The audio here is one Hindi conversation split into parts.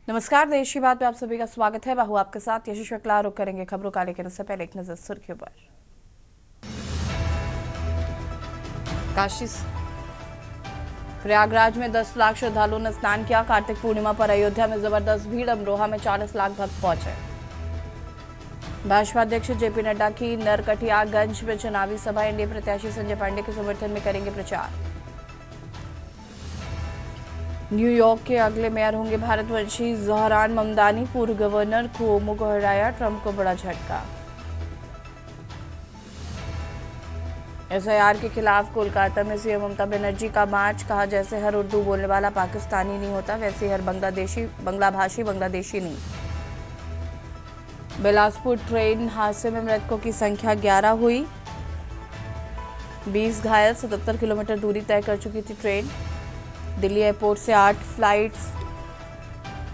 नमस्कार, देश की बात में आप सभी का स्वागत है। बाहू आपके साथ यशी शुक्ला। रुक करेंगे खबरों का, लेकिन उससे पहले एक नजर सुर्खियों पर। काशी प्रयागराज में 10 लाख श्रद्धालुओं ने स्नान किया। कार्तिक पूर्णिमा पर अयोध्या में जबरदस्त भीड़। अमरोहा में 40 लाख भक्त पहुंचे। भाजपा अध्यक्ष जेपी नड्डा की नरकटियागंज में चुनावी सभा। एनडीए प्रत्याशी संजय पांडे के समर्थन में करेंगे प्रचार। न्यूयॉर्क के अगले मेयर होंगे भारतवंशी जहरान ममदानी। पूर्व गवर्नर कुओमो को हराया, ट्रंप को बड़ा झटका। एसआईआर के खिलाफ कोलकाता में सीएम ममता बनर्जी का मार्च। कहा, जैसे हर उर्दू बोलने वाला पाकिस्तानी नहीं होता, वैसे हर बांग्लाभाषी बांग्लादेशी नहीं। बिलासपुर ट्रेन हादसे में मृतकों की संख्या 11 हुई। 20 घायल। 77 किलोमीटर दूरी तय कर चुकी थी ट्रेन। दिल्ली एयरपोर्ट से 8 फ्लाइट्स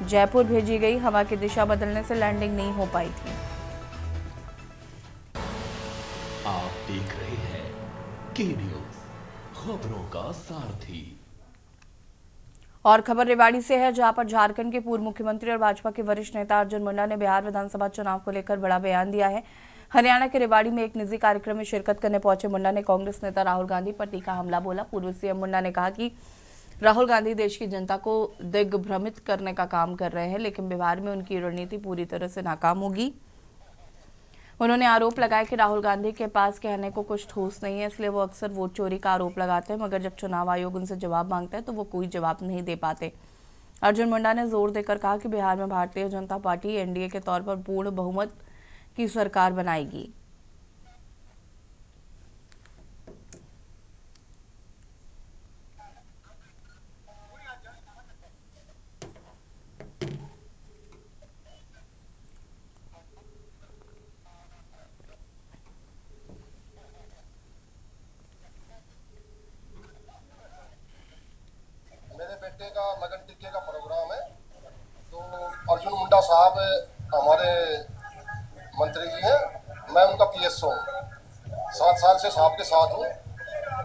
जयपुर भेजी गई। हवा की दिशा बदलने से लैंडिंग नहीं हो पाई थी। आप देख रहे हैं के न्यूज, खबरों का सारथी। और खबर रेवाड़ी से है, जहां पर झारखंड के पूर्व मुख्यमंत्री और भाजपा के वरिष्ठ नेता अर्जुन मुंडा ने बिहार विधानसभा चुनाव को लेकर बड़ा बयान दिया है। हरियाणा के रेवाड़ी में एक निजी कार्यक्रम में शिरकत करने पहुंचे मुंडा ने कांग्रेस नेता राहुल गांधी पर तीखा हमला बोला। पूर्व सीएम मुंडा ने कहा कि राहुल गांधी देश की जनता को दिग्भ्रमित करने का काम कर रहे हैं, लेकिन बिहार में उनकी रणनीति पूरी तरह से नाकाम होगी। उन्होंने आरोप लगाया कि राहुल गांधी के पास कहने को कुछ ठोस नहीं है, इसलिए वो अक्सर वोट चोरी का आरोप लगाते हैं, मगर जब चुनाव आयोग उनसे जवाब मांगता है तो वो कोई जवाब नहीं दे पाते। अर्जुन मुंडा ने जोर देकर कहा कि बिहार में भारतीय जनता पार्टी एनडीए के तौर पर पूर्ण बहुमत की सरकार बनाएगी। मेरे बेटे का लगन टिक्के का प्रोग्राम है, तो अर्जुन मुंडा साहब हमारे मंत्री जी हैं। मैं उनका पीएसओ हूँ, 7 साल से साहब के साथ हूँ।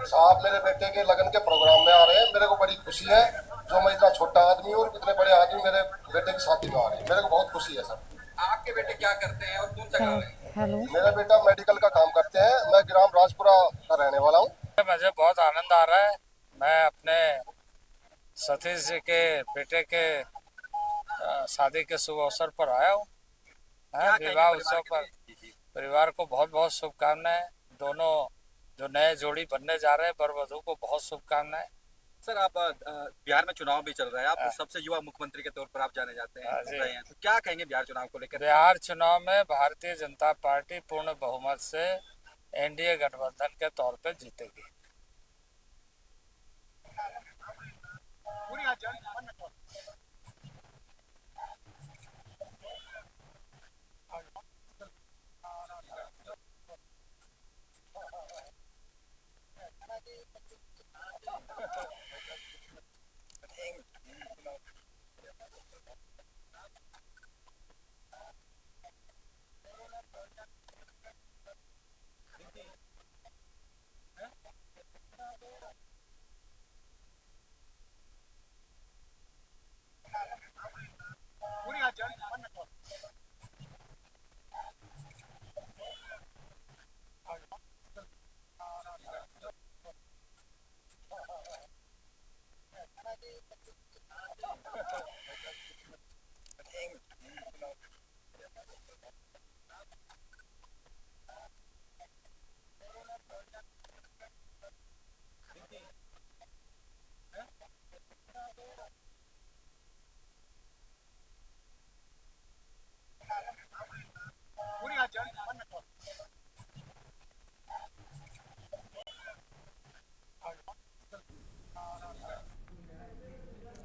साहब मेरे बेटे के लगन के प्रोग्राम में आ रहे हैं। मेरे को बड़ी खुशी है, जो मैं इतना छोटा आदमी हूँ और इतने बड़े आदमी मेरे बेटे की शादी में आ रहे हैं। मेरे को बहुत खुशी है सर। आपके बेटे क्या करते हैं और कौन सा काम है? हेलो। मेरा बेटा मेडिकल का काम करते हैं। मैं ग्राम राजपुरा का रहने वाला हूँ। मुझे बहुत आनंद आ रहा है। मैं अपने सतीश जी के बेटे के शादी के शुभ अवसर पर आया हूँ। विवाह उत्सव पर परिवार को बहुत बहुत शुभकामनाएं। दोनों जो नए जोड़ी बनने जा रहे हैं, वर वधू को बहुत शुभकामनाएं। सर, आप बिहार में चुनाव भी चल रहा है, आप सबसे युवा मुख्यमंत्री के तौर पर आप जाने जाते हैं, तो क्या कहेंगे बिहार चुनाव को लेकर? बिहार चुनाव में भारतीय जनता पार्टी पूर्ण बहुमत से एनडीए गठबंधन के तौर पर जीतेगी।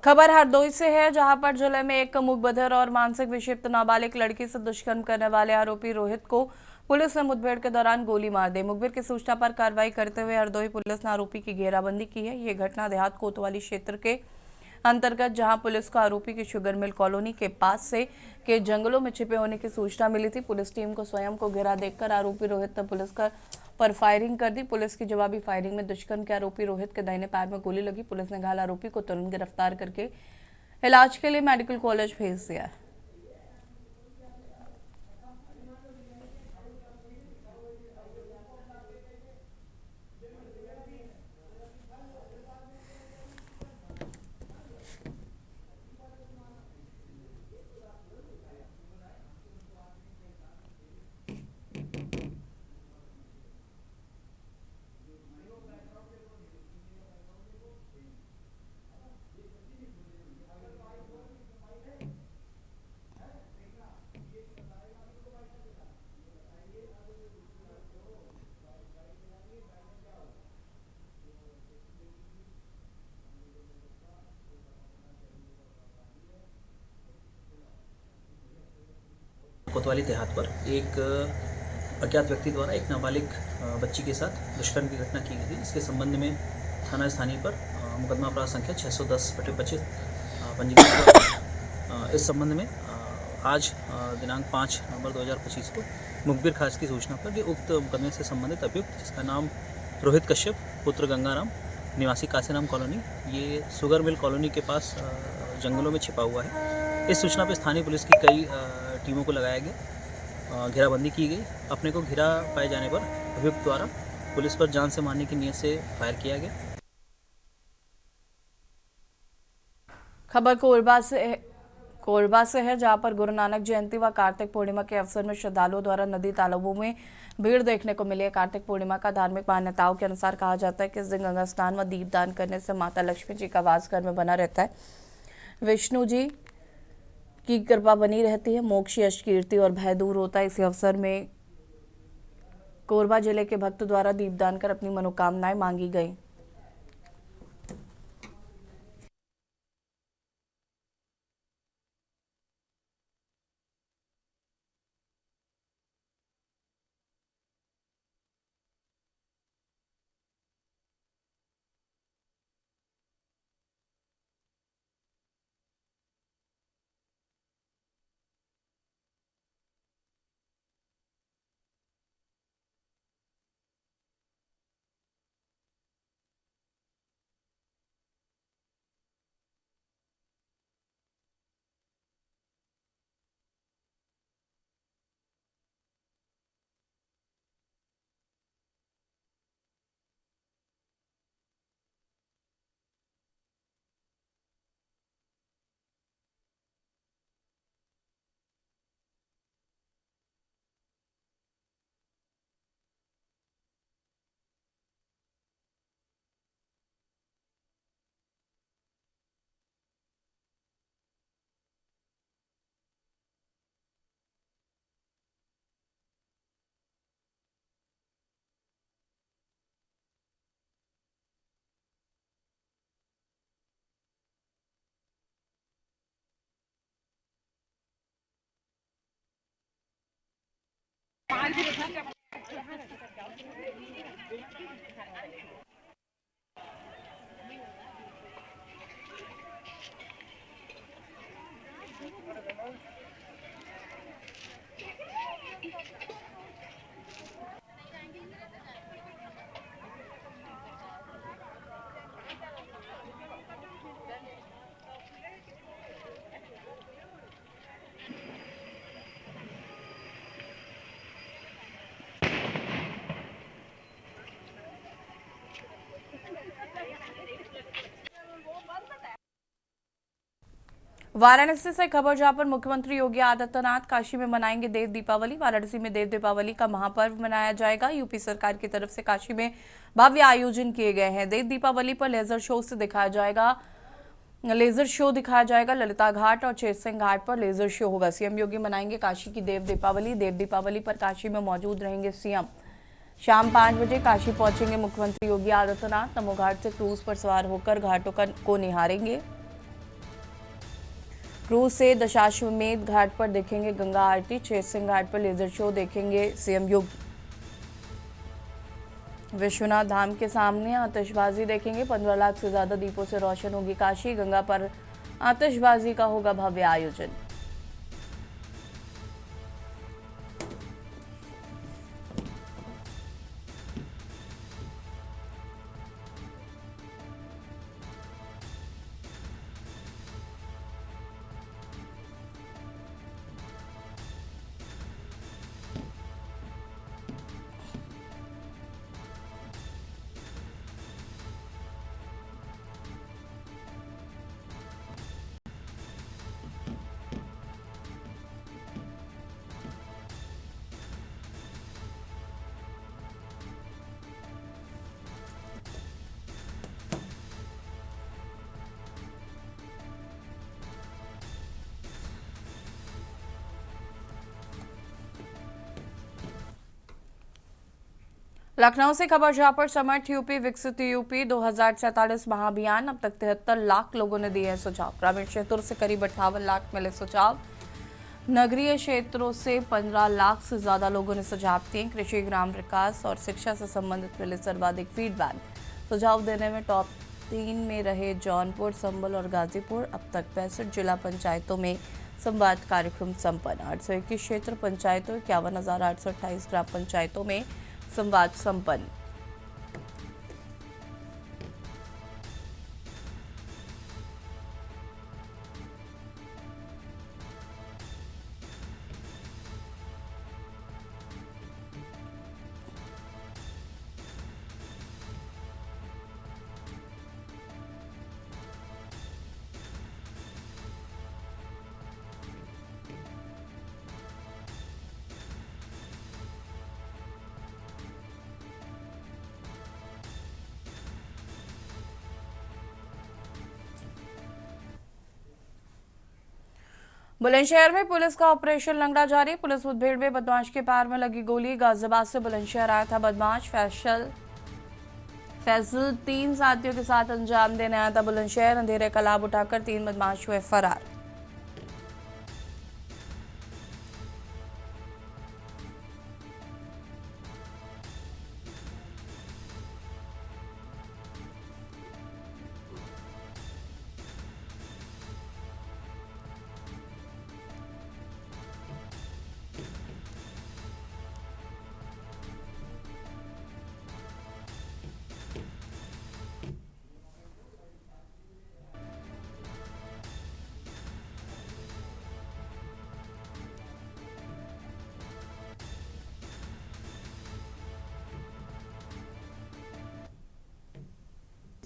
खबर हरदोई से है, जहां पर जिले में एक मुखबधिर और मानसिक विक्षिप्त नाबालिग लड़की से दुष्कर्म करने वाले आरोपी रोहित को पुलिस ने मुठभेड़ के दौरान गोली मार दी। मुखबिर की सूचना पर कार्रवाई करते हुए हरदोई पुलिस ने आरोपी की घेराबंदी की है। ये घटना देहात कोतवाली क्षेत्र के अंतर्गत, जहां पुलिस को आरोपी की शुगर मिल कॉलोनी के पास से के जंगलों में छिपे होने की सूचना मिली थी। पुलिस टीम को स्वयं को घेरा देखकर आरोपी रोहित ने पुलिस पर फायरिंग कर दी। पुलिस की जवाबी फायरिंग में दुष्कर्म के आरोपी रोहित के दाहिने पैर में गोली लगी। पुलिस ने घायल आरोपी को तुरंत गिरफ्तार करके इलाज के लिए मेडिकल कॉलेज भेज दिया है। कोतवाली देहात पर एक अज्ञात व्यक्ति द्वारा एक नाबालिग बच्ची के साथ दुष्कर्म की घटना की गई थी। इसके संबंध में थाना स्थानीय पर मुकदमा अपराध संख्या 610/25 पंजीकृत हुआ। इस संबंध में आज दिनांक 5 नवंबर 2025 को मुखबिर खास की सूचना पर ये उक्त मुकदमे से संबंधित अभियुक्त, जिसका नाम रोहित कश्यप पुत्र गंगाराम निवासी काशीराम कॉलोनी, ये शुगर मिल कॉलोनी के पास जंगलों में छिपा हुआ है। इस सूचना पर स्थानीय पुलिस की कई टीमों को लगाया गया, घेराबंदी की गई। अपने को घिरा पाए जाने पर अभियुक्त द्वारा पुलिस पर जान से मारने की नीयत से फायर किया गया। खबर कोरबा से है, जहां पर गुरु नानक जयंती व कार्तिक पूर्णिमा के अवसर में श्रद्धालुओं द्वारा नदी तालाबों में भीड़ देखने को मिली है। कार्तिक पूर्णिमा का धार्मिक मान्यताओं के अनुसार कहा जाता है कि इस दिन गंगा स्नान व दीपदान करने से माता लक्ष्मी जी का वास घर में बना रहता है, विष्णु जी की कृपा बनी रहती है, मोक्ष, यश, कीर्ति और भय दूर होता है। इसी अवसर में कोरबा जिले के भक्त द्वारा दीपदान कर अपनी मनोकामनाएं मांगी गई। वाराणसी से खबर, जहां पर मुख्यमंत्री योगी आदित्यनाथ काशी में मनाएंगे देव दीपावली। वाराणसी में देव दीपावली का महापर्व मनाया जाएगा। यूपी सरकार की तरफ से काशी में भव्य आयोजन किए गए हैं। देव दीपावली पर लेजर शो दिखाया जाएगा। ललिता घाट और चेतसिंह घाट पर लेजर शो होगा। सीएम योगी मनाएंगे काशी की देव दीपावली। देव दीपावली पर काशी में मौजूद रहेंगे सीएम। शाम 5 बजे काशी पहुंचेंगे मुख्यमंत्री योगी आदित्यनाथ। नमो घाट से क्रूज पर सवार होकर घाटों को निहारेंगे। क्रूज से दशाश्वमेध घाट पर देखेंगे गंगा आरती। चेतसिंह घाट पर लेजर शो देखेंगे सीएम योगी। विश्वनाथ धाम के सामने आतिशबाजी देखेंगे। 15 लाख से ज्यादा दीपों से रोशन होगी काशी। गंगा पर आतिशबाजी का होगा भव्य आयोजन। लखनऊ से खबर जहां पर समर्थ यूपी विकसित यूपी 2047 महाअभियान, अब तक 73 लाख लोगों ने दिए हैं सुझाव। ग्रामीण क्षेत्रों से करीब 58 लाख मिले सुझाव। नगरीय क्षेत्रों से 15 लाख से ज्यादा लोगों ने सुझाव दिए। कृषि, ग्राम विकास और शिक्षा से संबंधित मिले सर्वाधिक फीडबैक। सुझाव देने में टॉप 3 में रहे जौनपुर, संभल और गाजीपुर। अब तक 65 जिला पंचायतों में संवाद कार्यक्रम संपन्न। 821 क्षेत्र पंचायतों, 51,828 ग्राम पंचायतों में संवाद संपन्न। बुलंदशहर में पुलिस का ऑपरेशन लंगड़ा जारी। पुलिस मुठभेड़ में बदमाश के पैर में लगी गोली। गाजियाबाद से बुलंदशहर आया था बदमाश। फैसल 3 साथियों के साथ अंजाम देने आया था बुलंदशहर। अंधेरे का लाभ उठाकर 3 बदमाश हुए फरार।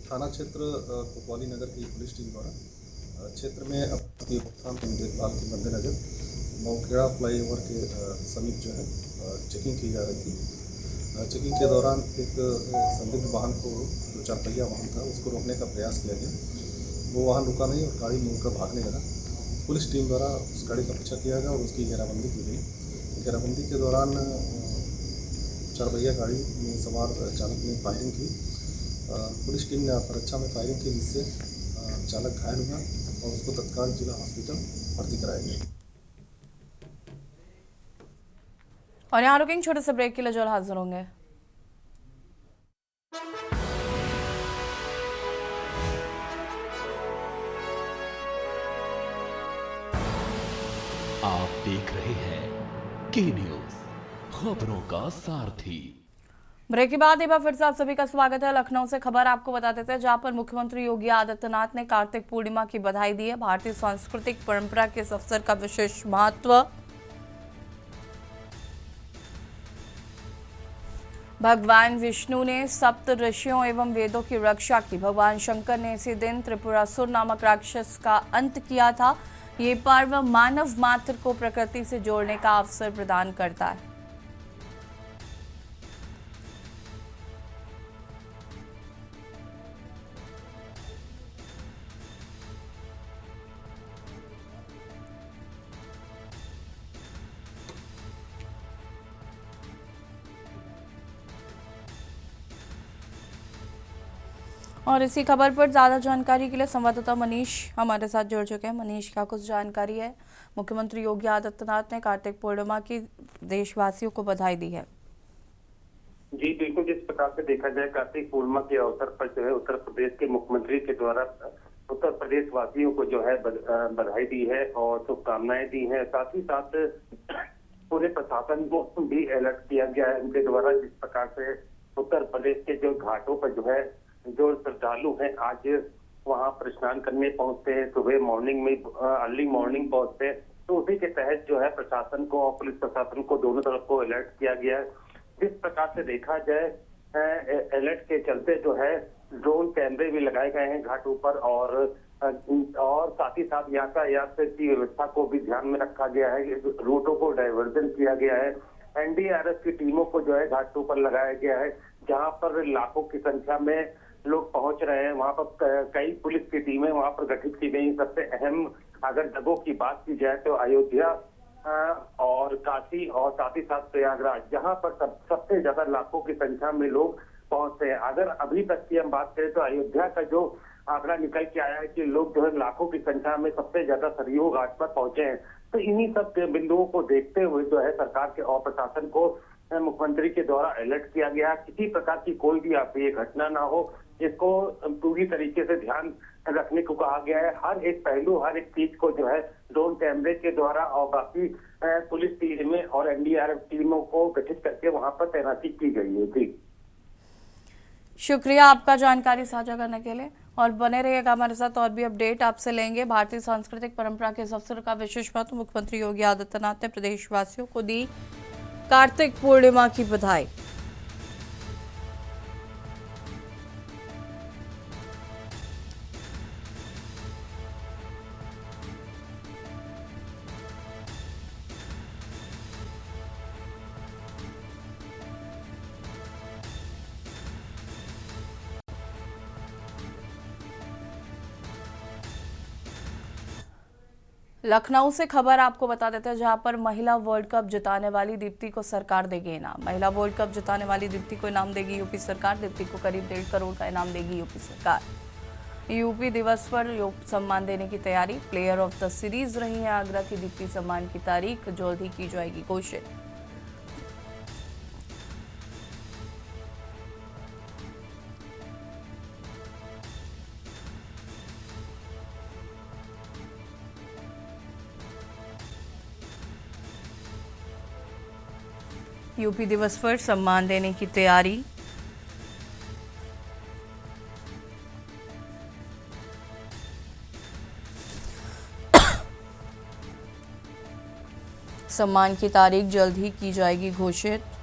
थाना क्षेत्र कोतवाली नगर की पुलिस टीम द्वारा क्षेत्र में अपनी रोकथाम एवं देखभाल के मद्देनजर मौकेड़ा फ्लाईओवर के समीप जो है चेकिंग की जा रही थी। चेकिंग के दौरान एक संदिग्ध वाहन को, जो 4 पहिया वाहन था, उसको रोकने का प्रयास किया गया। वो वाहन रुका नहीं और गाड़ी मोड़कर भागने लगा। पुलिस टीम द्वारा उस गाड़ी का पीछा किया गया और उसकी घेराबंदी की गई। घेराबंदी के दौरान 4 पहिया गाड़ी में सवार चालक ने फायरिंग की। पुलिस टीम ने अपरक्षा में फायरिंग की, जिससे चालक घायल हुआ और उसको तत्काल जिला हॉस्पिटल भर्ती कराया गया। और यहाँ रुकेंगे छोटे से ब्रेक के लिए, जो हाजिर होंगे। आप देख रहे हैं के न्यूज, खबरों का सारथी। ब्रेक के बाद एक बार फिर से आप सभी का स्वागत है। लखनऊ से खबर आपको बता देते हैं, जहां पर मुख्यमंत्री योगी आदित्यनाथ ने कार्तिक पूर्णिमा की बधाई दी है। भारतीय सांस्कृतिक परंपरा के इस अवसर का विशेष महत्व। भगवान विष्णु ने सप्त ऋषियों एवं वेदों की रक्षा की। भगवान शंकर ने इसी दिन त्रिपुरासुर नामक राक्षस का अंत किया था। ये पर्व मानव मात्र को प्रकृति से जोड़ने का अवसर प्रदान करता है। और इसी खबर पर ज्यादा जानकारी के लिए संवाददाता मनीष हमारे साथ जुड़ चुके हैं। मनीष, क्या कुछ जानकारी है? मुख्यमंत्री योगी आदित्यनाथ ने कार्तिक पूर्णिमा की देशवासियों को बधाई दी है। जी बिल्कुल, जिस प्रकार से देखा जाए कार्तिक पूर्णिमा के अवसर पर जो है उत्तर प्रदेश के मुख्यमंत्री के द्वारा उत्तर प्रदेश वासियों को जो है बधाई दी है और शुभकामनाएं दी है। साथ ही साथ पूरे प्रशासन को भी अलर्ट किया गया है उनके द्वारा। जिस प्रकार से उत्तर प्रदेश के जो घाटों पर जो है जो श्रद्धालु हैं आज वहां पर स्नान करने पहुंचते हैं, सुबह मॉर्निंग में अर्ली मॉर्निंग पहुंचते हैं, तो उसी के तहत जो है प्रशासन को और पुलिस प्रशासन को दोनों तरफ को अलर्ट किया गया है। जिस प्रकार से देखा जाए अलर्ट के चलते जो है ड्रोन कैमरे भी लगाए गए हैं घाटों पर और साथ ही साथ यातायात की व्यवस्था को भी ध्यान में रखा गया है। रूटों को डाइवर्जन किया गया है। एनडीआरएफ की टीमों को जो है घाटों पर लगाया गया है, जहां पर लाखों की संख्या में लोग पहुंच रहे हैं। वहां पर कई पुलिस की टीमें वहां पर गठित की गई। सबसे अहम अगर जगहों की बात की जाए तो अयोध्या और काशी और साथ ही साथ प्रयागराज, जहां पर सबसे ज्यादा लाखों की संख्या में लोग पहुंचते हैं। अगर अभी तक की हम बात करें तो अयोध्या का जो आंकड़ा निकल के आया है कि लोग जो है लाखों की संख्या में सबसे ज्यादा सरयू घाट पर पहुंचे हैं। तो इन्हीं सब बिंदुओं को देखते हुए जो है सरकार के और प्रशासन को मुख्यमंत्री के द्वारा अलर्ट किया गया, किसी प्रकार की कोई भी अप्रिय घटना ना हो, इसको पूरी तरीके से ध्यान रखने को कहा गया है। हर एक पहलू, हर एक चीज को जो है ड्रोन कैमरे के द्वारा और बाकी पुलिस टीमें और एनडीआरएफ टीमों को गठित करके वहां पर तैनाती की गई है। जी शुक्रिया आपका जानकारी साझा करने के लिए, और बने रहिएगा हमारे साथ, और भी अपडेट आपसे लेंगे। भारतीय सांस्कृतिक परंपरा के इस अवसर का विशेष महत्व, मुख्यमंत्री योगी आदित्यनाथ ने प्रदेशवासियों को दी कार्तिक पूर्णिमा की बधाई। लखनऊ से खबर आपको बता देते हैं, जहां पर महिला वर्ल्ड कप जिताने वाली दीप्ति को सरकार देगी इनाम। महिला वर्ल्ड कप जिताने वाली दीप्ति को इनाम देगी यूपी सरकार। दीप्ति को करीब 1.5 करोड़ का इनाम देगी यूपी सरकार। यूपी दिवस पर सम्मान देने की तैयारी। प्लेयर ऑफ द सीरीज रही है आगरा की दीप्ति। सम्मान की तारीख जल्द ही की जाएगी घोषित। यूपी दिवस पर सम्मान देने की तैयारी। सम्मान की तारीख जल्द ही की जाएगी घोषित।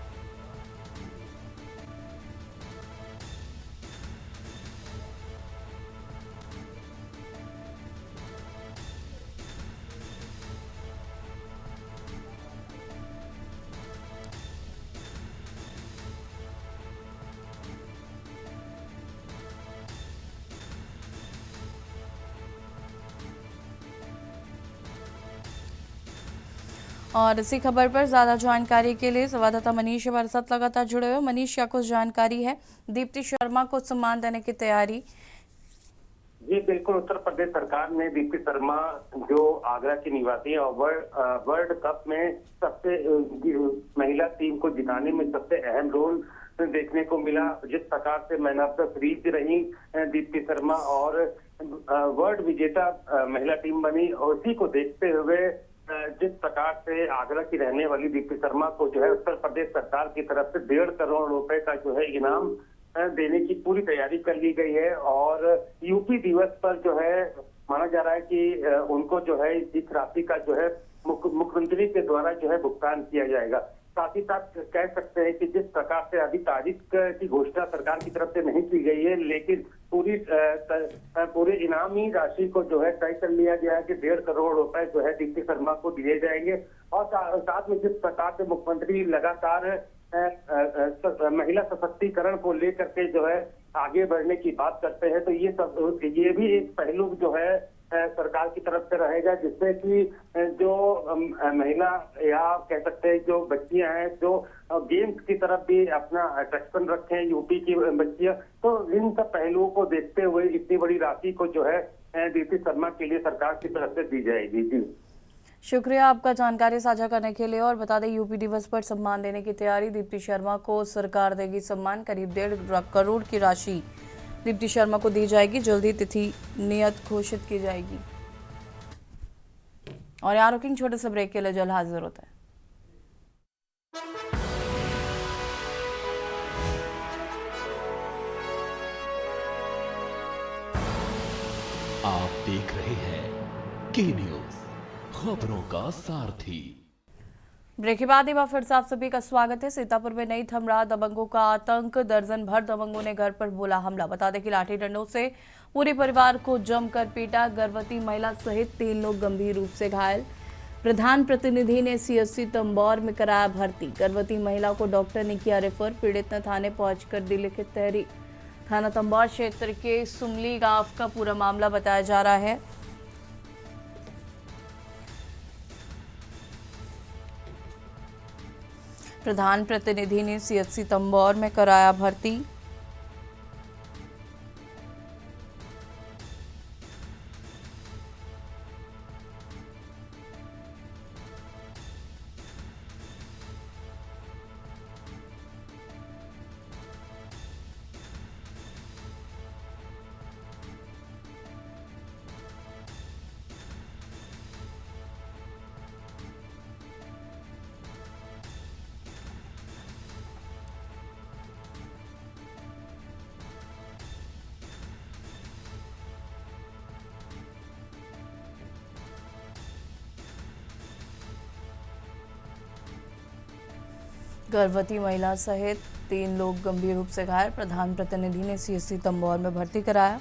और इसी खबर पर ज्यादा जानकारी के लिए संवाददाता मनीष हमारे साथ लगातार जुड़े हुए। मनीष, क्या कुछ जानकारी है? दीप्ति शर्मा को सम्मान देने की तैयारी। जी बिल्कुल, उत्तर प्रदेश सरकार ने दीप्ति शर्मा जो आगरा की निवासी है और वर्ल्ड कप में सबसे महिला टीम को जिताने में सबसे अहम रोल देखने को मिला। जिस प्रकार से मैन ऑफ द सीरीज रही दीप्ति शर्मा और वर्ल्ड विजेता महिला टीम बनी, और उसी को देखते हुए जिस प्रकार से आगरा की रहने वाली दीप्ति शर्मा को जो है उत्तर प्रदेश सरकार की तरफ से 1.5 करोड़ रुपए का जो है इनाम देने की पूरी तैयारी कर ली गई है। और यूपी दिवस पर जो है माना जा रहा है कि उनको जो है इस राशि का जो है मुख्यमंत्री के द्वारा जो है भुगतान किया जाएगा। साथ ही साथ कह सकते हैं कि जिस प्रकार से अभी तारीख की घोषणा सरकार की तरफ से नहीं की गई है, लेकिन पूरी इनामी राशि को जो है तय कर लिया गया है कि 1.5 करोड़ रुपए जो है दीप्ति शर्मा को दिए जाएंगे। और साथ में जिस प्रकार से मुख्यमंत्री लगातार महिला सशक्तिकरण को लेकर के जो है आगे बढ़ने की बात करते हैं, तो ये भी एक पहलू जो है सरकार की तरफ से रहेगा, जिससे कि जो महिला या कह सकते हैं जो बच्चियां हैं जो गेम्स की तरफ भी अपना अट्रैक्शन रखें, यूपी की बच्चियां, तो इन सब पहलुओं को देखते हुए इतनी बड़ी राशि को जो है दीप्ति शर्मा के लिए सरकार की तरफ से दी जाएगी। जी शुक्रिया आपका जानकारी साझा करने के लिए। और बता दें, यूपी दिवस पर सम्मान देने की तैयारी। दीप्ति शर्मा को सरकार देगी सम्मान। करीब 1.5 करोड़ की राशि दीप्ति शर्मा को दी जाएगी। जल्दी तिथि नियत घोषित की जाएगी। और यहाँ रुकेंगे छोटे से ब्रेक के लिए, जल्द हाजिर होता है। आप देख रहे हैं के न्यूज, खबरों का सारथी। ब्रेक के बाद एक बार फिर से आप सभी का स्वागत है। सीतापुर में नहीं थम रहा दबंगों का आतंक। दर्जन भर दबंगों ने घर पर बोला हमला। बता दें कि लाठी डंडों से पूरे परिवार को जमकर पीटा। गर्भवती महिला सहित 3 लोग गंभीर रूप से घायल। प्रधान प्रतिनिधि ने सीएससी तंबौर में कराया भर्ती। गर्भवती महिला को डॉक्टर ने किया रेफर। पीड़ित ने थाने पहुंचकर दी लिखित तहरीर। थाना तंबौर क्षेत्र के सुमली गांव का पूरा मामला बताया जा रहा है। प्रधान प्रतिनिधि ने सीएचसी तंबौर में कराया भर्ती। गर्भवती महिला सहित 3 लोग गंभीर रूप से घायल। प्रधान प्रतिनिधि ने सीएचसी तंबौर में भर्ती कराया।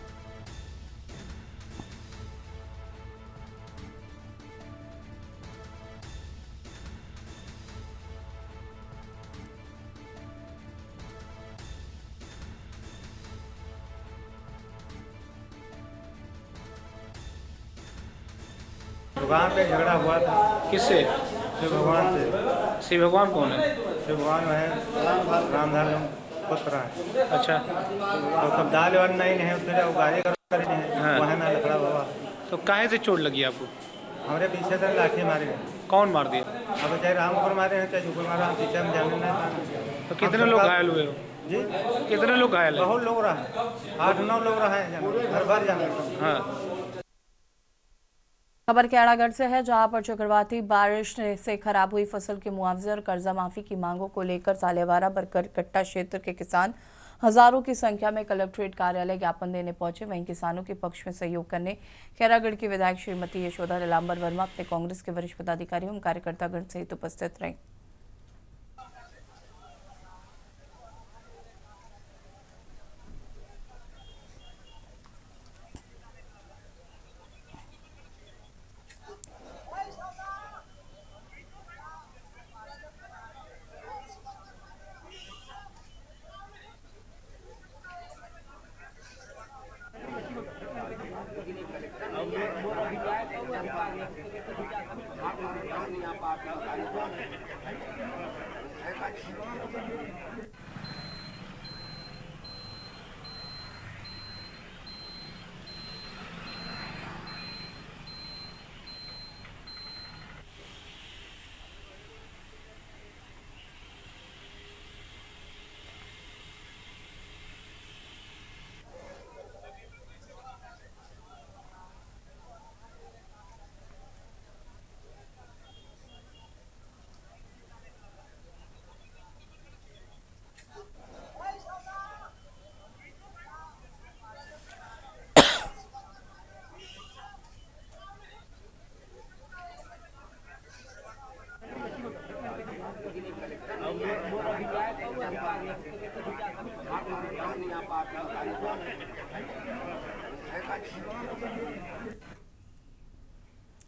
दुकान पे झगड़ा हुआ था। किससे? शिव भगवान से। शिव भगवान कौन है? शिव भगवान है रामधार पुत्र है। अच्छा, तो सब दाल वाल नहीं है उधर वो गाड़ी कर रहे हैं। हाँ। वहाँ ना लफड़ा हुआ। तो काहे से चोट लगी आपको? हमारे पीछे से लाठी मारे हैं। कौन मार दिया? अब चाहे राम को मारे हैं चाहे जुगल मारा, पीछे हम जाने नहीं पाए। तो कितने लोग घायल हुए हो? जी कितने लोग घायल हैं? बहुत लोग रहे, 8-9 लोग रहे हैं घर भर जाने। हाँ। खबर कैड़ागढ़ से है, जहां पर चक्रवाती बारिश से खराब हुई फसल के मुआवजे और कर्जा माफी की मांगों को लेकर सालेवारा बरकट्टा क्षेत्र के किसान हजारों की संख्या में कलेक्ट्रेट कार्यालय ज्ञापन देने पहुंचे। वहीं किसानों के पक्ष में सहयोग करने खैरागढ़ की विधायक श्रीमती यशोदा नीलांबर वर्मा अपने कांग्रेस के वरिष्ठ पदाधिकारियों एवं कार्यकर्तागण सहित उपस्थित रहे।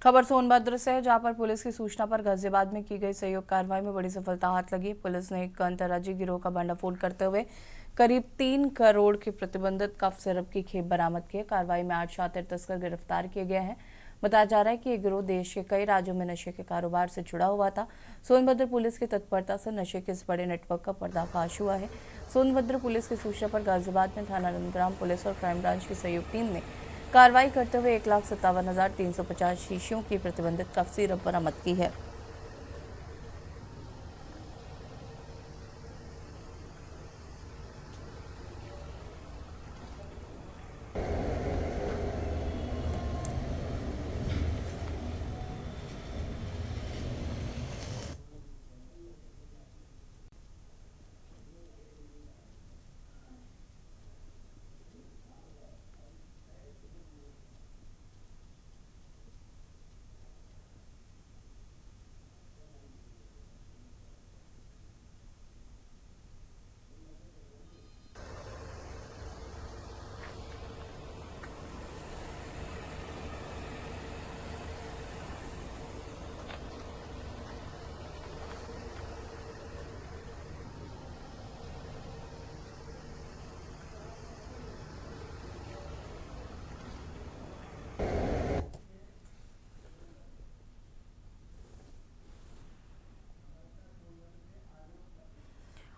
खबर सोनभद्र से है, जहां पर पुलिस की सूचना पर गाजियाबाद में की गई सहयोग कार्रवाई में बड़ी सफलता हाथ लगी। पुलिस ने एक अंतर्राज्यीय गिरोह का भंडाफोड़ करते हुए करीब 3 करोड़ के प्रतिबंधित कफ सिरप की खेप बरामद की है। कार्रवाई में 8 शातिर तस्कर गिरफ्तार किए गए हैं। बताया जा रहा है कि ये गिरोह देश के कई राज्यों में नशे के कारोबार से जुड़ा हुआ था। सोनभद्र पुलिस की तत्परता से नशे के इस बड़े नेटवर्क का पर्दाफाश हुआ है। सोनभद्र पुलिस की सूचना पर गाजियाबाद में थाना नंदग्राम पुलिस और क्राइम ब्रांच की सहयोग टीम ने कार्रवाई करते हुए 1,57,350 शीशियों की प्रतिबंधित कफ सिरप बरामद की है।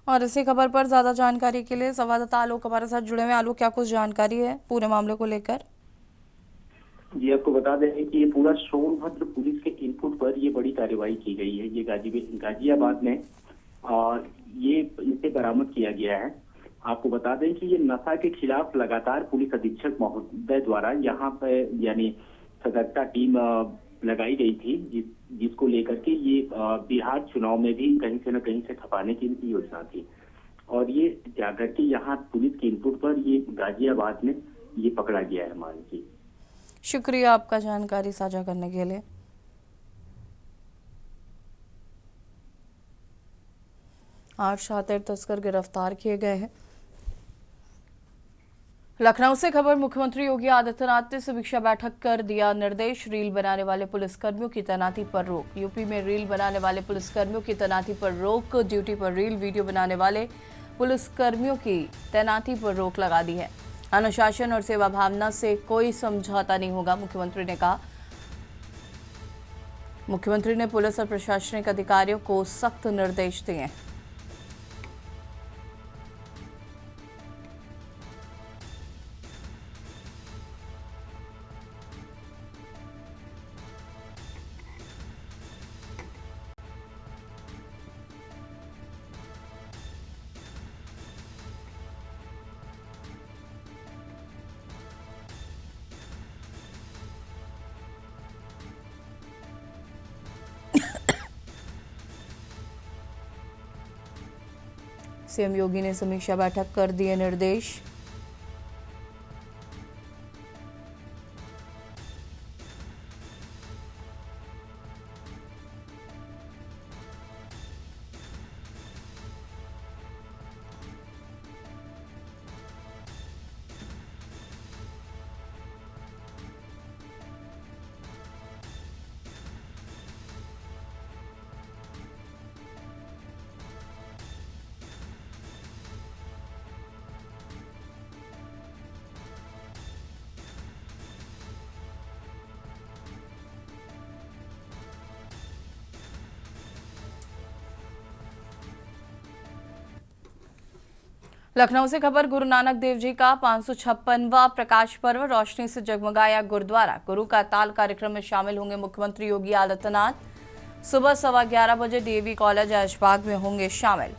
और इसी खबर पर ज्यादा जानकारी के लिए संवाददाता आलोक हमारे साथ जुड़े हुए। आलोक, क्या कुछ जानकारी है पूरे मामले को लेकर? जी, आपको बता दें कि ये पूरा सोनभद्र पुलिस के इनपुट पर ये बड़ी कार्रवाई की गई है। ये गाजियाबाद में ये इसे बरामद किया गया है। आपको बता दें कि ये नशा के खिलाफ लगातार पुलिस अधीक्षक महोदय द्वारा यहाँ पे यानी सतर्कता टीम लगाई गई थी, जिसको लेकर के ये बिहार चुनाव में भी कहीं से न कहीं से खपाने की इनकी योजना थी। और ये जाकर के यहाँ पुलिस के इनपुट पर ये गाजियाबाद में ये पकड़ा गया है। मान जी, शुक्रिया आपका जानकारी साझा करने के लिए। आज शातिर तस्कर गिरफ्तार किए गए हैं। लखनऊ से खबर, मुख्यमंत्री योगी आदित्यनाथ ने समीक्षा बैठक कर दिया निर्देश, रील बनाने वाले पुलिसकर्मियों की तैनाती पर रोक। यूपी में रील बनाने वाले पुलिसकर्मियों की तैनाती पर रोक। ड्यूटी पर रील वीडियो बनाने वाले पुलिसकर्मियों की तैनाती पर रोक लगा दी है। अनुशासन और सेवा भावना से कोई समझौता नहीं होगा, मुख्यमंत्री ने कहा। मुख्यमंत्री ने पुलिस और प्रशासनिक अधिकारियों को सख्त निर्देश दिए हैं। सीएम योगी ने समीक्षा बैठक कर दिए निर्देश। लखनऊ से खबर, गुरु नानक देव जी का 556वां प्रकाश पर्व, रोशनी से जगमगाया गुरुद्वारा। गुरु का ताल कार्यक्रम में शामिल होंगे मुख्यमंत्री योगी आदित्यनाथ। सुबह 11:15 बजे डीएवी कॉलेज ऐशबाग में होंगे शामिल।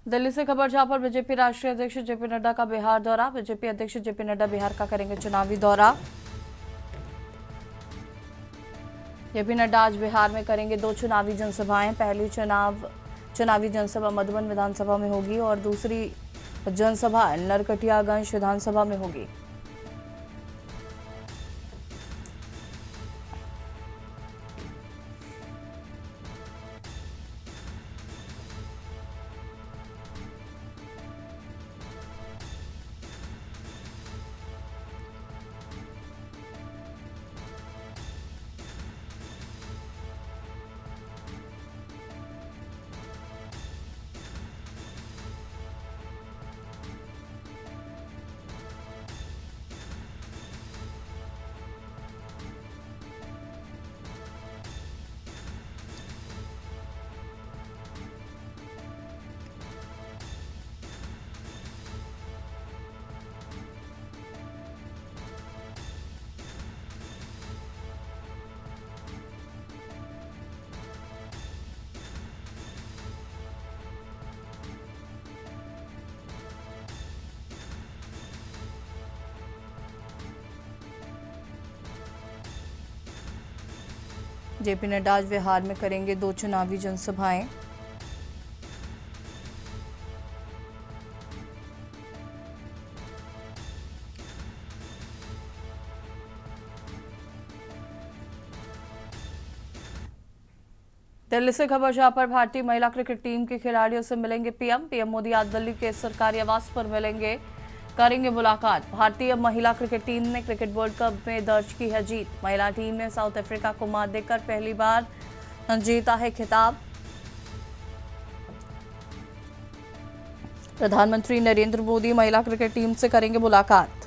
दिल्ली से खबर, जहां पर बीजेपी राष्ट्रीय अध्यक्ष जेपी नड्डा का बिहार दौरा। बीजेपी अध्यक्ष जेपी नड्डा बिहार का करेंगे चुनावी दौरा। जेपी नड्डा आज बिहार में करेंगे 2 चुनावी जनसभाएं। पहली चुनावी जनसभा मधुबन विधानसभा में होगी और दूसरी जनसभा नरकटियागंज विधानसभा में होगी। जेपी नड्डा आज बिहार में करेंगे 2 चुनावी जनसभाएं। दिल्ली से खबर जहां पर भारतीय महिला क्रिकेट टीम के खिलाड़ियों से मिलेंगे पीएम मोदी आज दिल्ली के सरकारी आवास पर करेंगे मुलाकात। भारतीय महिला क्रिकेट टीम ने क्रिकेट वर्ल्ड कप में दर्ज की है जीत। महिला टीम ने साउथ अफ्रीका को मात देकर पहली बार जीता है खिताब। प्रधानमंत्री नरेंद्र मोदी महिला क्रिकेट टीम से करेंगे मुलाकात।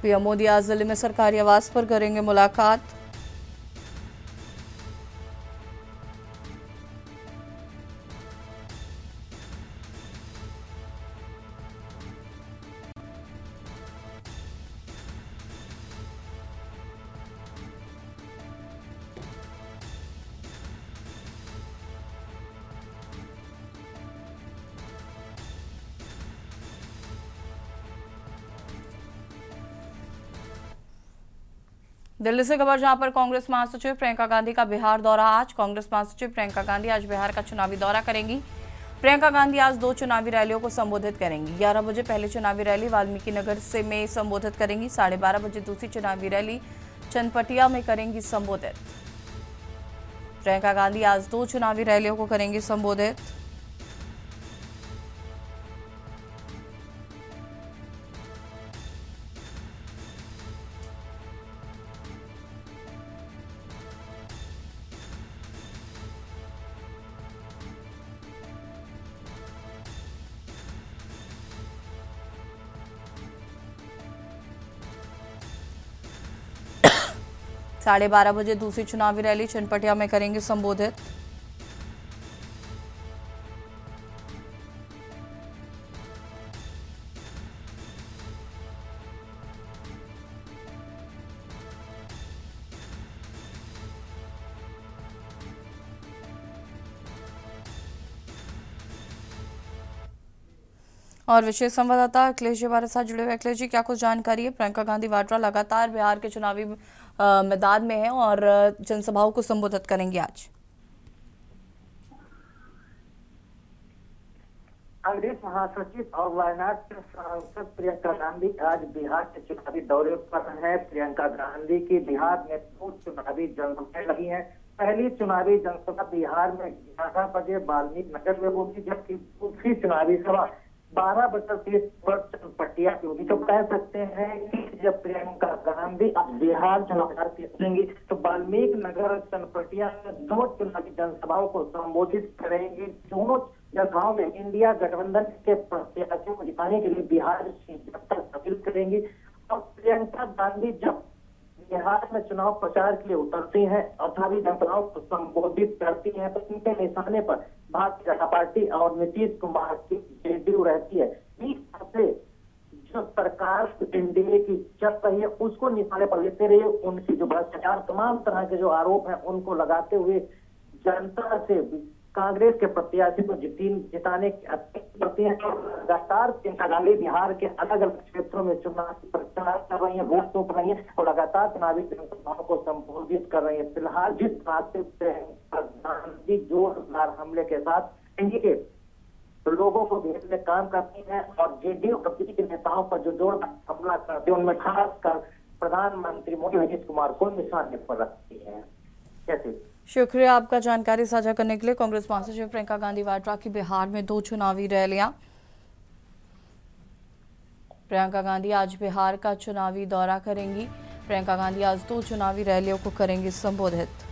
पीएम मोदी आज दिल्ली में सरकारी आवास पर करेंगे मुलाकात। दिल्ली से खबर जहां पर कांग्रेस महासचिव प्रियंका गांधी का बिहार दौरा आज। कांग्रेस महासचिव प्रियंका गांधी आज बिहार का चुनावी दौरा करेंगी। प्रियंका गांधी आज 2 चुनावी रैलियों को संबोधित करेंगी। 11 बजे पहली चुनावी रैली वाल्मीकि नगर से में संबोधित करेंगी। 12:30 बजे दूसरी चुनावी रैली चनपटिया में करेंगी संबोधित। प्रियंका गांधी आज 2 चुनावी रैलियों को करेंगी संबोधित। साढ़े 12 बजे दूसरी चुनावी रैली चनपटिया में करेंगे संबोधित। और विशेष संवाददाता अखिलेश जी हमारे साथ जुड़े हुए। अखिलेश जी, क्या कुछ जानकारी है? प्रियंका गांधी वाड्रा लगातार बिहार के चुनावी मैदान में है और जनसभाओं को संबोधित करेंगे आज। कांग्रेस महासचिव और वायनाड के सांसद प्रियंका गांधी आज बिहार के चुनावी दौरे पर हैं। प्रियंका गांधी की बिहार में 2 चुनावी जनसभाएं लगी हैं। पहली चुनावी जनसभा बिहार में 11 बजे वाल्मीकि नगर में होगी, जबकि दूसरी चुनावी सभा 12 बजे पर चनपटिया की होगी। तो कह सकते हैं कि जब प्रियंका गांधी अब बिहार चुनाव करेंगी तो वाल्मीकि नगर और चनपटिया में 2 चुनावी जनसभाओं को संबोधित करेंगी। दोनों जगहों में इंडिया गठबंधन के प्रत्याशियों को जिताने के लिए बिहार से अपील करेंगी। और प्रियंका गांधी जब बिहार में चुनाव प्रचार के लिए उतरती हैं और सभी जनताओं को संबोधित करती हैं तो उनके निशाने पर भारतीय जनता पार्टी और नीतीश कुमार की जेडीयू रहती है। इस तरह से जो सरकार एनडीए की चल रही है उसको निशाने पर लेते रहे, उनकी जो भ्रष्टाचार तमाम तरह के जो आरोप हैं उनको लगाते हुए जनता से कांग्रेस के प्रत्याशी को जिताने की अपील करती है। लगातार प्रियंका गांधी बिहार के अलग अलग क्षेत्रों में चुनावी प्रचार कर रही है, वोट तोप रही है और लगातार चुनावी जनसभाओं को संबोधित कर रही है। फिलहाल जिस बात से प्रियंका गांधी जोरदार हमले के साथ एनडीए के लोगों को घेरने में काम करती है और जेडीयू पार्टी के नेताओं पर जो जोरदार हमला करती है उनमें खासकर प्रधानमंत्री मोदी नीतीश कुमार को निशाने पर रखती है। कैसे? शुक्रिया आपका जानकारी साझा करने के लिए। कांग्रेस महासचिव प्रियंका गांधी वाड्रा की बिहार में 2 चुनावी रैलियां। प्रियंका गांधी आज बिहार का चुनावी दौरा करेंगी। प्रियंका गांधी आज 2 चुनावी रैलियों को करेंगी संबोधित।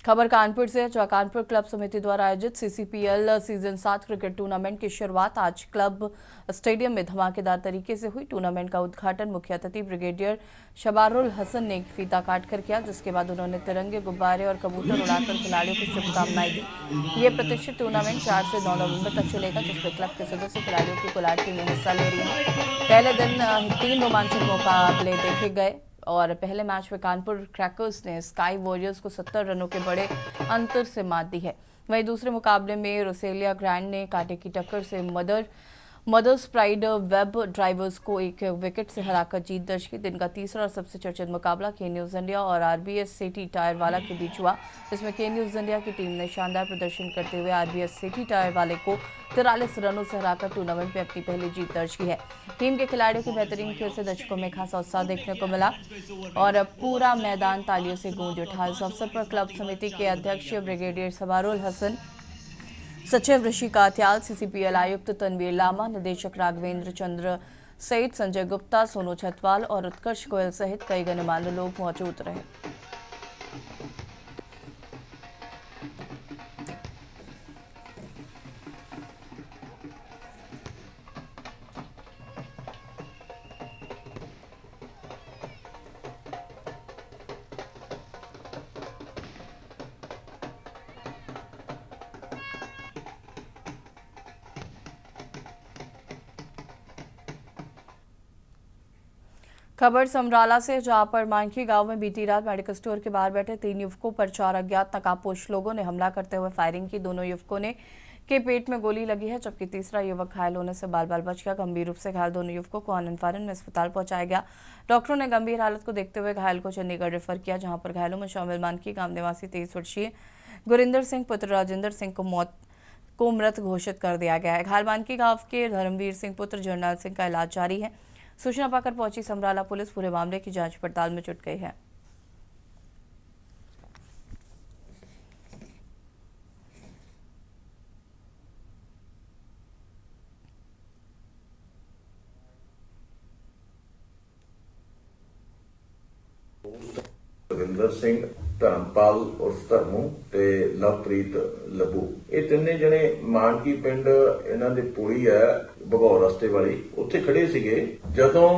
खबर कानपुर से, जहां कानपुर क्लब समिति द्वारा आयोजित सीसीपीएल सीजन 7 क्रिकेट टूर्नामेंट की शुरुआत आज क्लब स्टेडियम में धमाकेदार तरीके से हुई। टूर्नामेंट का उद्घाटन मुख्य अतिथि ब्रिगेडियर शबारुल हसन ने फीता काटकर किया, जिसके बाद उन्होंने तिरंगे, गुब्बारे और कबूतर उड़ाकर खिलाड़ियों को शुभकामनाएं दी। ये प्रतिष्ठित टूर्नामेंट 4 से 9 नवंबर तक चलेगा, जिसमें क्लब के सदस्य खिलाड़ियों की कुल 8 टीमें हिस्सा ले रही हैं। पहले दिन 3 रोमांचक मुकाबले देखे गए। और पहले मैच में कानपुर क्रैकर्स ने स्काई वॉरियर्स को 70 रनों के बड़े अंतर से मात दी है। वहीं दूसरे मुकाबले में रोसेलिया ग्रैंड ने कांटे की टक्कर से मदर्स प्राइड वेब ड्राइवर्स को 1 विकेट से हराकर जीत दर्ज की। दिन का तीसरा और सबसे चर्चित मुकाबला के न्यूज इंडिया और आरबीएस सिटी टायर वाला के बीच हुआ, जिसमें के न्यूज इंडिया की टीम ने शानदार प्रदर्शन करते हुए आरबीएस सिटी टायर वाले को 43 रनों से हराकर टूर्नामेंट में अपनी पहली जीत दर्ज की है। टीम के खिलाड़ियों की बेहतरीन खेल से दर्शकों में खासा उत्साह देखने को मिला और पूरा मैदान तालियों से गूंज उठा। इस अवसर पर क्लब समिति के अध्यक्ष ब्रिगेडियर सबारुल हसन, सचिव ऋषि कात्याल, सीसीपीएल आयुक्त तनवीर लामा, निदेशक राघवेंद्र चंद्र सहित संजय गुप्ता, सोनू छतवाल और उत्कर्ष गोयल सहित कई गणमान्य लोग मौजूद रहे। खबर समराला से, जहां पर मानकी गांव में बीती रात मेडिकल स्टोर के बाहर बैठे 3 युवकों पर 4 अज्ञात नकाबपोश लोगों ने हमला करते हुए फायरिंग की। दोनों युवकों के पेट में गोली लगी है, जबकि तीसरा युवक घायल होने से बाल बाल बच गया। गंभीर रूप से घायल दोनों युवकों को आनंद फानन में अस्पताल पहुंचाया गया। डॉक्टरों ने गंभीर हालत को देखते हुए घायल को चंडीगढ़ रेफर किया, जहां पर घायलों में शामिल मानकी गांव निवासी 23 वर्षीय गुरिंदर सिंह पुत्र राजेंद्र सिंह को मृत घोषित कर दिया गया है। घायल मानकी गांव के धर्मवीर सिंह पुत्र जरनैल सिंह का इलाज जारी है। सूचना पाकर पहुंची समराला पुलिस पूरे मामले की जांच पड़ताल में जुट गई है। रविंदर सिंह, धर्मपाल उर्फ धर्मू ते लवप्रीत लबू, ये तिन्ने जने मानकी पिंड इन्हां दी पुली है भगौर रस्ते वाली, उत्थे खड़े सीगे। जदों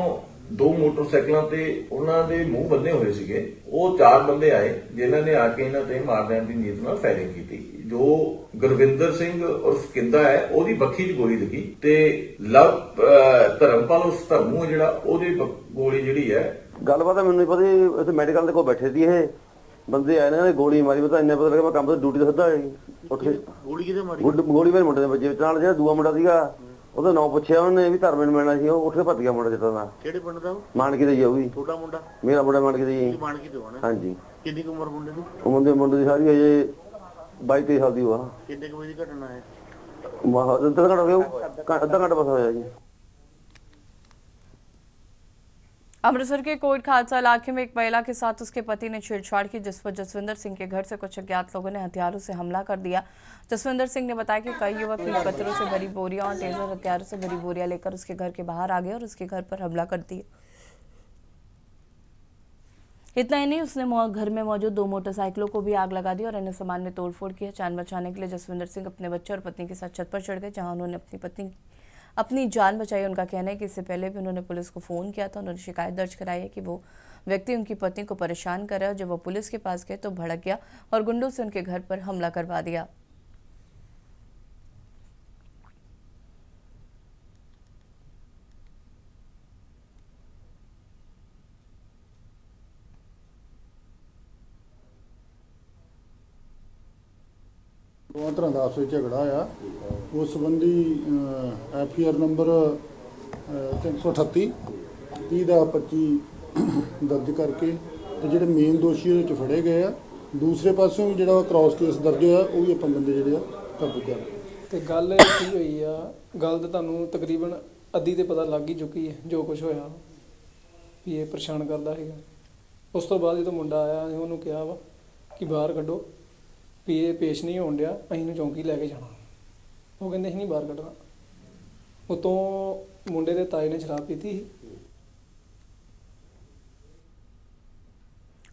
2 मोटरसाइकिलों ते उन्हां दे मूंह बन्ने हुए सीगे, ਉਹ 4 ਬੰਦੇ ਆਏ जिन्हां ने आके इन्हां ते मारने दी नीयत नाल फायरिंग कीती। जो गुरविंदर सिंह उर्फ किंदा है ਉਹਦੀ ਬੱਖੀ 'ਚ ਗੋਲੀ ਲੱਗੀ ਤੇ ਧਰਮਪਾਲ उर्फ धर्मू ਜਿਹੜਾ ਉਹਦੀ ਗੋਲੀ ਜਿਹੜੀ ਹੈ। ਗੱਲਬਾਤ ਮੈਨੂੰ ਨਹੀਂ ਪਤਾ, ਇੱਥੇ ਮੈਡੀਕਲ ਦੇ ਕੋਲ ਬੈਠੇ ਸੀ ਇਹ ਬੰਦੇ ਆਏ ਨੇ, ਗੋਲੀ ਮਾਰੀ। ਪਤਾ ਇੰਨੇ ਪਤਾ ਲੱਗਾ ਮੈਂ ਕੰਮ ਤੋਂ ਡਿਊਟੀ ਤੋਂ ਸਿੱਧਾ ਉੱਠ ਕੇ ਗੋਲੀ ਕਿਹਦੇ ਮਾਰੀ? ਗੋਲੀ ਮੇਰੇ ਮੁੰਡੇ ਦੇ ਵੱਜੇ ਨਾਲ, ਜਿਹੜਾ ਦੂਆ ਮੁੰਡਾ ਸੀਗਾ ਉਹਦਾ ਨਾਂ ਪੁੱਛਿਆ ਉਹਨੇ ਵੀ ਧਰਮੇ ਨੂੰ ਮਿਲਣਾ ਸੀ, ਉਹ ਉੱਠ ਕੇ ਭੱਜ ਗਿਆ ਮੁੰਡਾ ਜਿੱਦਾਂ ਦਾ। ਕਿਹੜੇ ਪਿੰਡ ਦਾ? ਮਾਨਕੀ ਦਾ ਜੀ। ਉਹ ਵੀ ਤੁਹਾਡਾ ਮੁੰਡਾ? ਮੇਰਾ ਮੁੰਡਾ ਮਾਨਕੀ ਦਾ ਜੀ। ਮਾਨਕੀ ਤੋਂ ਆਣਾ? ਹਾਂਜੀ। ਕਿੰਨੀ ਉਮਰ ਮੁੰਡੇ ਦੀ? ਉਹ ਮੁੰਡੇ ਦੀ ਸਾਰੀ ਅਜੇ 22-23 ਸਾਲ ਦੀ ਹੋਆ। ਕਿੰਨੇ ਕੁ ਵਜੇ ਦੀ ਘਟਨਾ ਹੈ? ਅੱਧਾ ਘੰਟਾ ਹੋਇਆ, ਅੱਧਾ घंटा बस होया जी। अमृतसर के कोट खालसा इलाके में एक महिला के साथ उसके पति ने छेड़छाड़ की, जिस पर जसविंदर सिंह के घर से कुछ अज्ञात लोगों ने हथियारों से हमला कर दिया। जसविंदर सिंह ने बताया कि कई युवक पत्थरों से भरी बोरियां और टेजर हथियारों से भरी बोरियां लेकर उसके घर के बाहर आ गए और उसके घर पर हमला कर दिया। इतना ही नहीं, उसने घर में मौजूद 2 मोटरसाइकिलों को भी आग लगा दी और अन्य सामान में तोड़फोड़ की है। जान बचाने के लिए जसविंदर सिंह अपने बच्चे और पत्नी के साथ छत पर चढ़ गए, जहां उन्होंने अपनी जान बचाई। उनका कहना है कि इससे पहले भी उन्होंने पुलिस को फोन किया था। उन्होंने शिकायत दर्ज कराई है कि वो व्यक्ति उनकी पत्नी को परेशान कर रहा है। जब वो पुलिस के पास गए तो भड़क गया और गुंडों से उनके घर पर हमला करवा दिया। दोवां तरह का आपस झगड़ा आ, उस संबंधी FIR नंबर 338 30/25 दर्ज करके तो ਜਿਹੜੇ ਮੇਨ ਦੋਸ਼ੀ ਉਹਦੇ ਚ ਫੜੇ ਗਏ ਆ। ਦੂਸਰੇ ਪਾਸੋਂ ਵੀ ਜਿਹੜਾ ਕ੍ਰਾਸ ਕੇਸ ਦਰਜ ਹੋਇਆ ਉਹ ਵੀ ਆਪਾਂ ਬੰਦੇ ਜਿਹੜੇ ਆ ਕਾਬੂ ਕਰ ਲਏ। ਤੇ ਗੱਲ ਕੀ ਹੋਈ ਆ, ਗੱਲ ਤਾਂ ਤੁਹਾਨੂੰ ਤਕਰੀਬਨ ਅੱਧੀ ਤੇ ਪਤਾ ਲੱਗ ਹੀ ਚੁੱਕੀ ਹੈ ਜੋ ਕੁਝ ਹੋਇਆ ਵੀ ਇਹ ਪਰੇਸ਼ਾਨ ਕਰਦਾ ਹੈਗਾ। ਉਸ ਤੋਂ ਬਾਅਦ ਜਦੋਂ ਮੁੰਡਾ ਆਇਆ ਉਹਨੂੰ ਕਿਹਾ ਵਾ ਕਿ ਬਾਹਰ ਕੱਢੋ ਵੀ ਇਹ ਪੇਸ਼ ਨਹੀਂ ਹੋਣ ਡਿਆ, ਅਸੀਂ ਨੂੰ ਚੌਂਕੀ ਲੈ ਕੇ ਜਾਣਾ। ਉਹ ਕਹਿੰਦੇ ਅਸੀਂ ਨਹੀਂ ਬਾਹਰ ਕੱਢਣਾ। ਉਤੋਂ ਮੁੰਡੇ ਦੇ ਤਾਏ ਨੇ शराब पीती ਸੀ।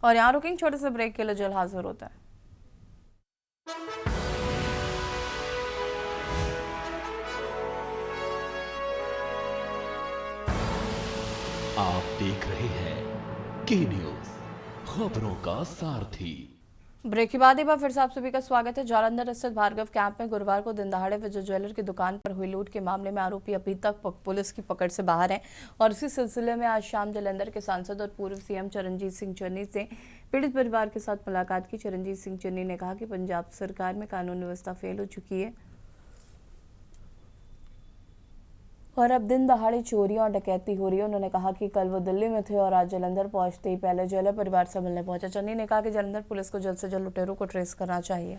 और यहाँ रुकेंगे छोटे से ब्रेक के लिए, जल्द हाजिर होता है। आप देख रहे हैं के न्यूज, खबरों का सारथी। ब्रेक के बाद एक बार फिर से आप सभी का स्वागत है। जालंधर स्थित भार्गव कैंप में गुरुवार को दिन दहाड़े विजय ज्वेलर की दुकान पर हुई लूट के मामले में आरोपी अभी तक पुलिस की पकड़ से बाहर हैं और इसी सिलसिले में आज शाम जालंधर के सांसद और पूर्व सीएम चरणजीत सिंह चन्नी से पीड़ित परिवार के साथ मुलाकात की। चरणजीत सिंह चन्नी ने कहा कि पंजाब सरकार में कानून व्यवस्था फेल हो चुकी है और अब दिन दहाड़े चोरियां और डकैती हो रही है। उन्होंने कहा कि कल वो दिल्ली में थे और आज जालंधर पहुंचते ही पहले ज्वेलर परिवार से मिलने पहुंचा। चन्नी ने कहा कि जालंधर पुलिस को जल्द से जल्द लुटेरों को ट्रेस करना चाहिए।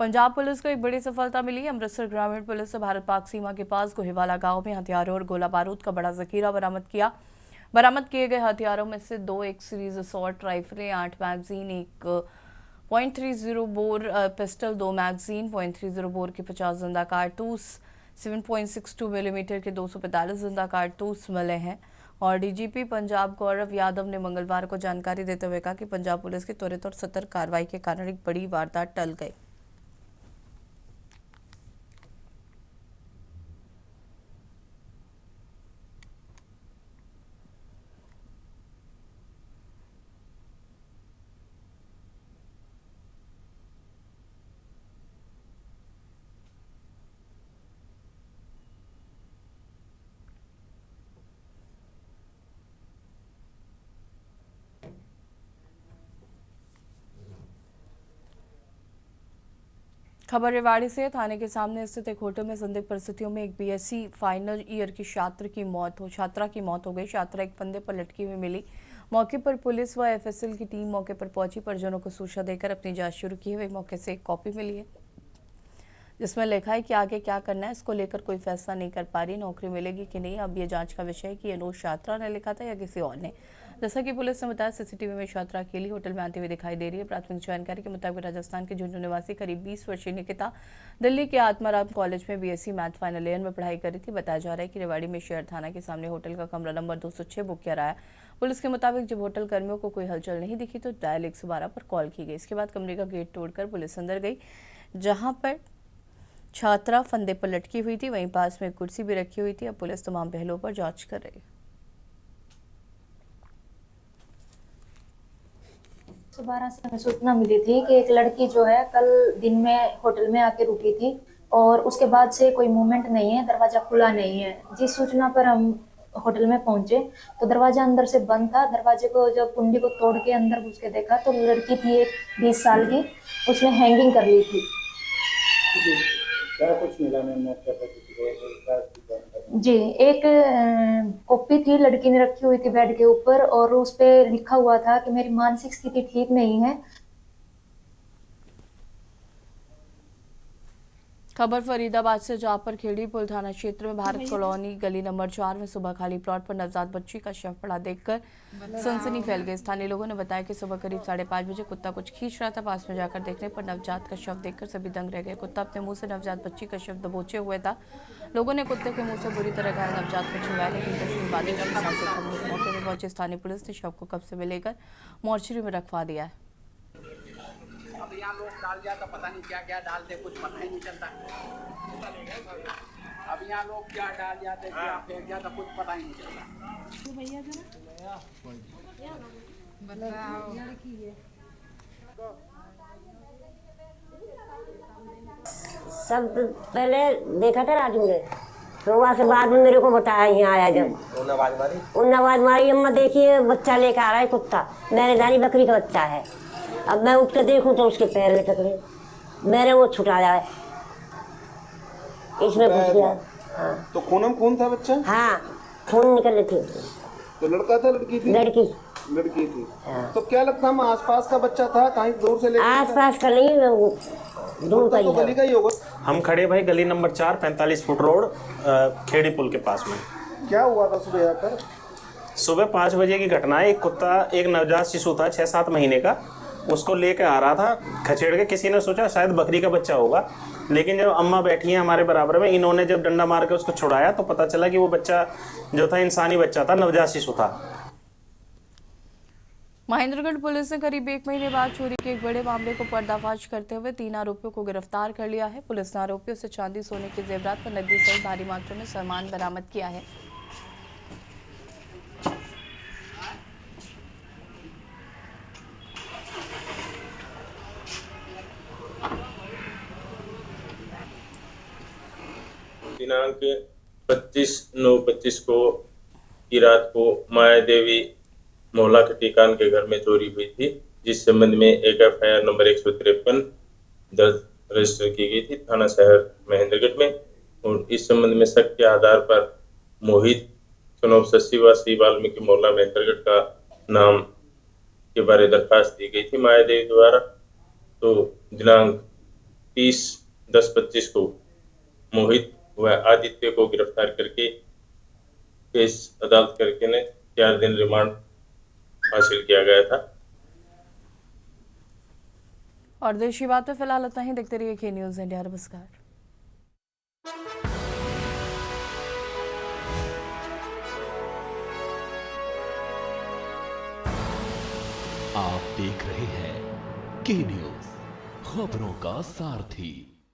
पंजाब पुलिस को एक बड़ी सफलता मिली। अमृतसर ग्रामीण पुलिस ने भारत पाक सीमा के पास गोहेवाला गांव में हथियारों और गोला बारूद का बड़ा जखीरा बरामद किया। बरामद किए गए हथियारों में से 2 एक सीरीज असॉल्ट राइफलें, 8 मैगजीन, एक .30 बोर पिस्टल, 2 मैगजीन, .30 बोर के 50 जिंदा कारतूस, 7.62 मिलीमीटर के 245 जिंदा कारतूस मिले हैं। और डीजीपी पंजाब गौरव यादव ने मंगलवार को जानकारी देते हुए कहा कि पंजाब पुलिस की त्वरित और सतर्क कार्रवाई के कारण एक बड़ी वारदात टल गई। खबर रेवाड़ी से। थाने के सामने स्थित एक होटल में संदिग्ध परिस्थितियों में एक बीएससी फाइनल ईयर की छात्रा की मौत हो गई। छात्रा एक फंदे पर लटकी हुई मिली। मौके पर पुलिस व एफएसएल की टीम मौके पर पहुंची। परिजनों को सूचना देकर अपनी जांच शुरू की है। वही मौके से एक कॉपी मिली है जिसमें लिखा है कि आगे क्या करना है, इसको लेकर कोई फैसला नहीं कर पा रही, नौकरी मिलेगी कि नहीं। अब ये जांच का विषय है कि ये नोट छात्रा ने लिखा था या किसी और ने। जैसा कि पुलिस ने बताया, सीसीटीवी में छात्रा अकेली होटल में आती हुई दिखाई दे रही है। प्राथमिक जानकारी के मुताबिक राजस्थान के झुंझुनू निवासी करीब 20 वर्षीय निकिता दिल्ली के आत्माराम कॉलेज में बीएससी मैथ फाइनल ईयर में पढ़ाई कर रही थी। बताया जा रहा है कि रेवाड़ी में शहर थाना के सामने होटल का कमरा नंबर 206 बुक किया रहा है। पुलिस के मुताबिक जब होटल कर्मियों को कोई हलचल नहीं दिखी तो डायल 112 पर कॉल की गई। इसके बाद कमरे का गेट तोड़कर पुलिस अंदर गई, जहां पर छात्रा फंदे पर लटकी हुई थी। वहीं पास में कुर्सी भी रखी हुई थी। अब पुलिस तमाम पहलुओं पर जांच कर रही है। 12 से हमें सूचना मिली थी कि एक लड़की जो है कल दिन में होटल में आके रुकी थी और उसके बाद से कोई मूवमेंट नहीं है, दरवाजा खुला नहीं है। जिस सूचना पर हम होटल में पहुंचे तो दरवाजा अंदर से बंद था। दरवाजे को जब कुंडी को तोड़ के अंदर घुस के देखा तो लड़की थी एक 20 साल की, उसने हैंगिंग कर ली थी। क्या कुछ मिला जी, एक कॉपी थी लड़की ने रखी हुई थी बेड के ऊपर और उस पे लिखा हुआ था कि मेरी मानसिक स्थिति ठीक नहीं है। खबर फरीदाबाद से, जहां पर खेड़ी पुल थाना क्षेत्र में भारत कॉलोनी गली नंबर 4 में सुबह खाली प्लॉट पर नवजात बच्ची का शव पड़ा देखकर सनसनी फैल गई। स्थानीय लोगों ने बताया कि सुबह करीब 5:30 बजे कुत्ता कुछ खींच रहा था। पास में जाकर देखने पर नवजात का शव देखकर सभी दंग रह गए। कुत्ता अपने मुंह से नवजात बच्ची का शव दबोचे हुए था। लोगों ने कुत्ते के मुंह से बुरी तरह घायल नवजात को छुड़ाया, लेकिन कुछ दिन बाद मौके पर पहुंची स्थानीय पुलिस ने शव को कब्जे में लेकर मोर्चरी में रखवा दिया है। अब यहाँ लोग डाल दिया तो पता नहीं क्या क्या डालते, कुछ पता ही नहीं चलता। अब यहाँ लोग क्या डाल जाते, क्या फेंक दिया तो कुछ पता ही नहीं चलता। भैया सब पहले देखा था राजू ने, फिर वहाँ से बाद में मेरे को बताया यहाँ आया जब उन आवाज मारी, अम्मा देखिए बच्चा लेकर आ रहा है कुत्ता, मैंने जानी बकरी का बच्चा है। अब मैं उठ कर देखूं तो उसके पैर लटक गए, मैंने वो छुटा जाए इसमें घुस गया। हाँ। तो खून था बच्चा? हाँ, खून निकल रहे थे। तो लड़का था लड़की थी? लड़की थी। हाँ। तो क्या लगता है आसपास का बच्चा था, कहीं दूर से लेकर? आसपास का नहीं, दूर का ही, तो गली का ही होगा। हम खड़े भाई गली नंबर 4 45 फुट रोड खेड़ी पुल के पास में। क्या हुआ था सुबह आकर? सुबह 5 बजे की घटना है। एक कुत्ता, एक नवजात शिशु था 6-7 महीने का, उसको लेके आ रहा था खचेड़ के। किसी ने सोचा शायद बकरी का बच्चा होगा, लेकिन जब अम्मा बैठी हैं हमारे बराबर में, इन्होंने जब डंडा मार के उसको छुड़ाया तो पता चला कि वो बच्चा जो था इंसानी बच्चा था, नवजात शिशु था। महेंद्रगढ़ पुलिस ने करीब 1 महीने बाद चोरी के एक बड़े मामले को पर्दाफाश करते हुए 3 आरोपियों को गिरफ्तार कर लिया है। पुलिस ने आरोपियों से चांदी, सोने के जेवरात व नकदी सहित भारी मात्रा में सामान बरामद किया है। दिनांक 25/9/25 को की रात को माया देवी मोहल्ला खटीकान के घर में चोरी हुई थी, जिस संबंध में एक FIR नंबर 153 दर्ज रजिस्टर की गई थी थाना शहर महेंद्रगढ़ में। और इस संबंध में शक के आधार पर मोहित सनोफ शशि वासी वाल्मीकि मोहल्ला महेंद्रगढ़ का नाम के बारे दरखास्त दी गई थी माया देवी द्वारा। तो दिनांक 30/10/25 को मोहित व आदित्य को गिरफ्तार करके केस अदालत करके ने 4 दिन रिमांड हासिल किया गया था। और देश की बात में फिलहाल इतना ही। देखते रहिए के न्यूज़ इंडिया। नमस्कार। आप देख रहे हैं के न्यूज़, खबरों का सारथी।